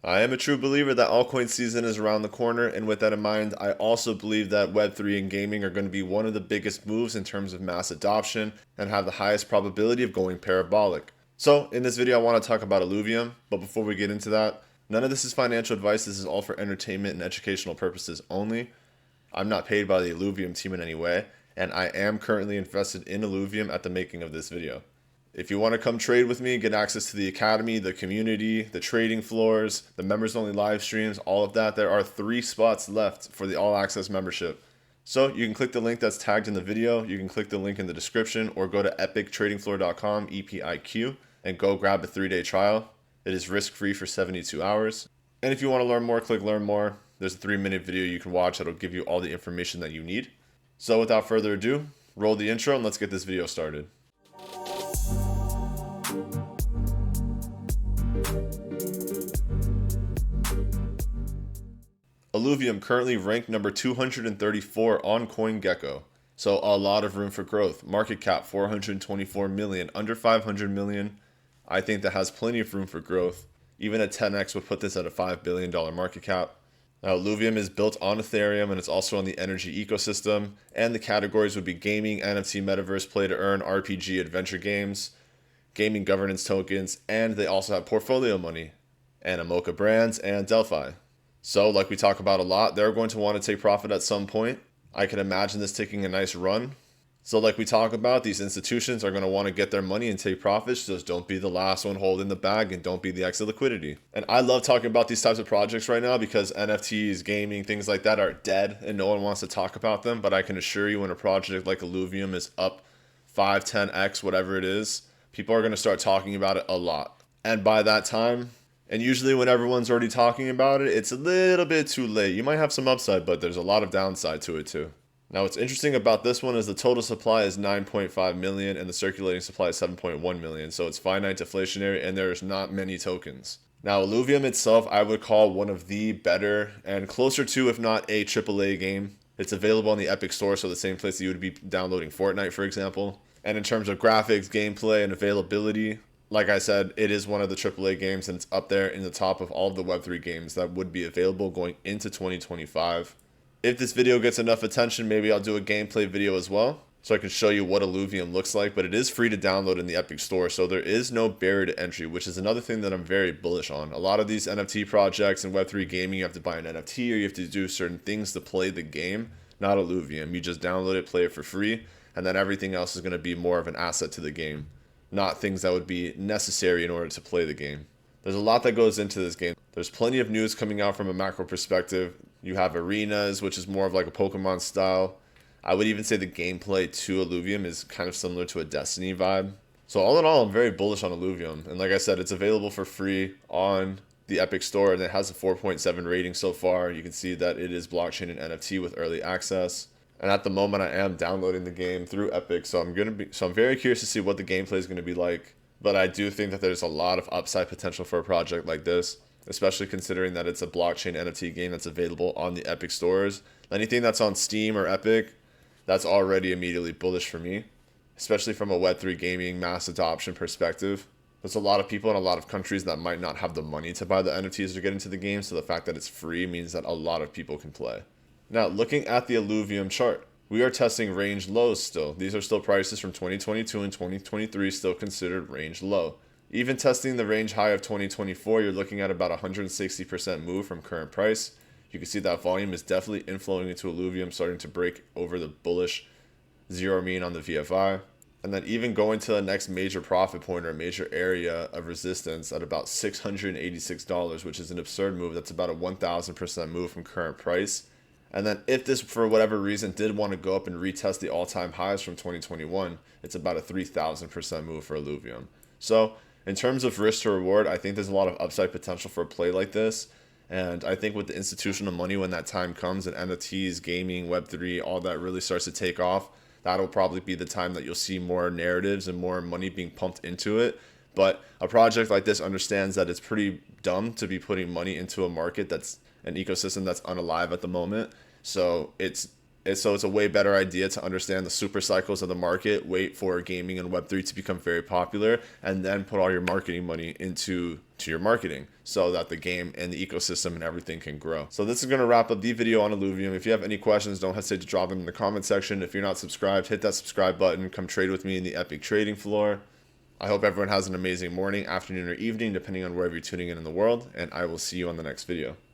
I am a true believer that altcoin season is around the corner, and with that in mind, I also believe that Web3 and gaming are going to be one of the biggest moves in terms of mass adoption and have the highest probability of going parabolic. So, in this video, I want to talk about Illuvium, but before we get into that, none of this is financial advice. This is all for entertainment and educational purposes only. I'm not paid by the Illuvium team in any way, and I am currently invested in Illuvium at the making of this video. If you want to come trade with me, get access to the academy, the community, the trading floors, the members only live streams, all of that, there are 3 spots left for the all access membership. So you can click the link that's tagged in the video, you can click the link in the description, or go to epictradingfloor.com, EPIQ, and go grab a 3-day trial. It is risk free for 72 hours. And if you want to learn more, click learn more. There's a 3-minute video you can watch that'll give you all the information that you need. So without further ado, roll the intro and let's get this video started. Illuvium currently ranked number 234 on CoinGecko. So a lot of room for growth. Market cap 424 million, under 500 million. I think that has plenty of room for growth. Even a 10x would put this at a $5 billion market cap. Now, Illuvium is built on Ethereum and it's also on the energy ecosystem. And the categories would be gaming, NFT, Metaverse, play to earn, RPG, adventure games, gaming governance tokens, and they also have portfolio money, Animoca brands, and Delphi. So, like we talk about a lot, they're going to want to take profit at some point. I can imagine this taking a nice run. So, like we talk about, these institutions are going to want to get their money and take profits. Just don't be the last one holding the bag and don't be the exit liquidity. And I love talking about these types of projects right now because NFTs, gaming, things like that are dead and no one wants to talk about them. But I can assure you when a project like Illuvium is up 5, 10x, whatever it is, people are going to start talking about it a lot. And by that time, and usually when everyone's already talking about it, it's a little bit too late. You might have some upside, but there's a lot of downside to it too. Now what's interesting about this one is the total supply is 9.5 million and the circulating supply is 7.1 million. So it's finite deflationary and there's not many tokens. Now Illuvium itself, I would call one of the better and closer to, if not a AAA game. It's available on the Epic Store, so the same place that you would be downloading Fortnite, for example. And in terms of graphics, gameplay, and availability, like I said, it is one of the AAA games and it's up there in the top of all of the Web3 games that would be available going into 2025. If this video gets enough attention, maybe I'll do a gameplay video as well so I can show you what Illuvium looks like, but it is free to download in the Epic Store, so there is no barrier to entry, which is another thing that I'm very bullish on. A lot of these NFT projects and Web3 gaming, you have to buy an NFT or you have to do certain things to play the game. Not Illuvium. You just download it, play it for free, and then everything else is going to be more of an asset to the game, not things that would be necessary in order to play the game. There's a lot that goes into this game. There's plenty of news coming out from a macro perspective. You have arenas, which is more of like a Pokemon style. I would even say the gameplay to Illuvium is kind of similar to a Destiny vibe. So all in all, I'm very bullish on Illuvium. And like I said, it's available for free on the Epic Store and it has a 4.7 rating so far. You can see that it is blockchain and NFT with early access. And at the moment, I am downloading the game through Epic, so I'm very curious to see what the gameplay is going to be like. But I do think that there's a lot of upside potential for a project like this, especially considering that it's a blockchain NFT game that's available on the Epic stores. Anything that's on Steam or Epic, that's already immediately bullish for me, especially from a Web3 gaming mass adoption perspective. There's a lot of people in a lot of countries that might not have the money to buy the NFTs or get into the game, so the fact that it's free means that a lot of people can play. Now, looking at the Illuvium chart, we are testing range lows still. These are still prices from 2022 and 2023 still considered range low. Even testing the range high of 2024, you're looking at about 160% move from current price. You can see that volume is definitely inflowing into Illuvium, starting to break over the bullish zero mean on the VFI. And then even going to the next major profit point or major area of resistance at about $686, which is an absurd move. That's about a 1,000% move from current price. And then if this, for whatever reason, did want to go up and retest the all-time highs from 2021, it's about a 3,000% move for Illuvium. So in terms of risk to reward, I think there's a lot of upside potential for a play like this. And I think with the institutional money, when that time comes and NFTs, gaming, Web3, all that really starts to take off, that'll probably be the time that you'll see more narratives and more money being pumped into it. But a project like this understands that it's pretty dumb to be putting money into a market that's an ecosystem that's unalive at the moment. So it's So it's a way better idea to understand the super cycles of the market, wait for gaming and Web3 to become very popular, and then put all your marketing money into your marketing so that the game and the ecosystem and everything can grow. So this is going to wrap up the video on Illuvium. If you have any questions, don't hesitate to drop them in the comment section. If you're not subscribed, hit that subscribe button. Come trade with me in the EPIQ trading floor. I hope everyone has an amazing morning, afternoon, or evening, depending on wherever you're tuning in the world, and I will see you on the next video.